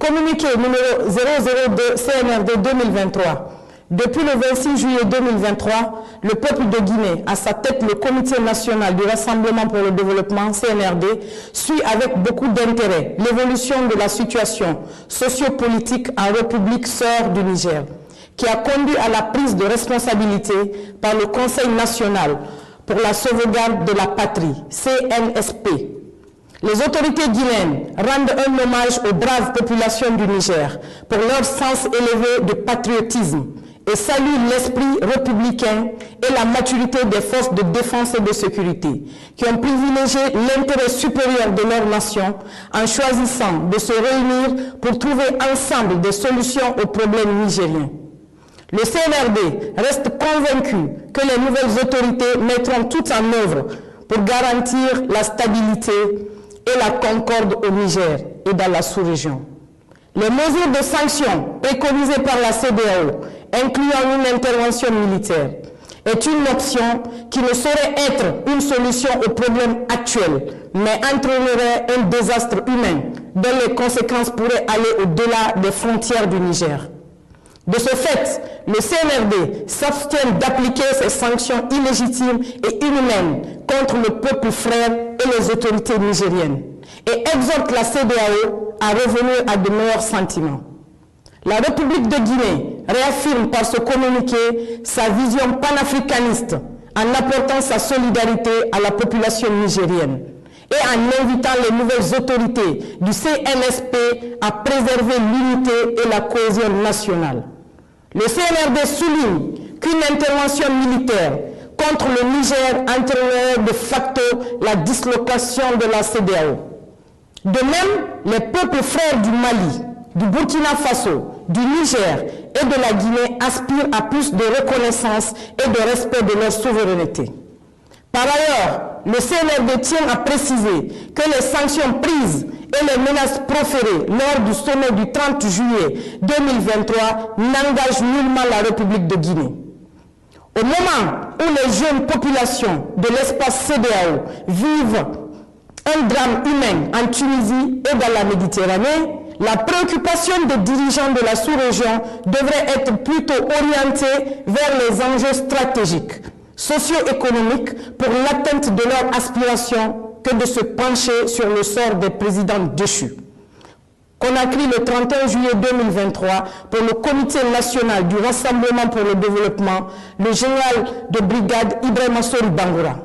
Communiqué numéro 002 CNRD 2023. Depuis le 26 juillet 2023, le peuple de Guinée, à sa tête le Comité national du Rassemblement pour le développement, CNRD, suit avec beaucoup d'intérêt l'évolution de la situation sociopolitique en République sœur du Niger, qui a conduit à la prise de responsabilité par le Conseil national pour la sauvegarde de la patrie, CNSP. Les autorités guinéennes rendent un hommage aux braves populations du Niger pour leur sens élevé de patriotisme et saluent l'esprit républicain et la maturité des forces de défense et de sécurité qui ont privilégié l'intérêt supérieur de leur nation en choisissant de se réunir pour trouver ensemble des solutions aux problèmes nigériens. Le CNRD reste convaincu que les nouvelles autorités mettront tout en œuvre pour garantir la stabilité et la concorde au Niger et dans la sous-région. Les mesures de sanctions préconisées par la CEDEAO, incluant une intervention militaire, est une option qui ne saurait être une solution aux problèmes actuels, mais entraînerait un désastre humain dont les conséquences pourraient aller au-delà des frontières du Niger. De ce fait, le CNRD s'abstient d'appliquer ces sanctions illégitimes et inhumaines contre le peuple frère et les autorités nigériennes et exhorte la CEDEAO à revenir à de meilleurs sentiments. La République de Guinée réaffirme par ce communiqué sa vision panafricaniste en apportant sa solidarité à la population nigérienne et en invitant les nouvelles autorités du CNSP à préserver l'unité et la cohésion nationale. Le CNRD souligne qu'une intervention militaire contre le Niger entraînerait de facto la dislocation de la CEDEAO. De même, les peuples frères du Mali, du Burkina Faso, du Niger et de la Guinée aspirent à plus de reconnaissance et de respect de leur souveraineté. Par ailleurs, le CNRD tient à préciser que les sanctions prises et les menaces proférées lors du sommet du 30 juillet 2023 n'engagent nullement la République de Guinée. Au moment où les jeunes populations de l'espace CEDEAO vivent un drame humain en Tunisie et dans la Méditerranée, la préoccupation des dirigeants de la sous-région devrait être plutôt orientée vers les enjeux stratégiques, socio-économiques pour l'atteinte de leurs aspirations que de se pencher sur le sort des présidents déchus. Conakry le 31 juillet 2023 pour le Comité national du Rassemblement pour le développement, le général de brigade Ibrahima Sori Bangoura.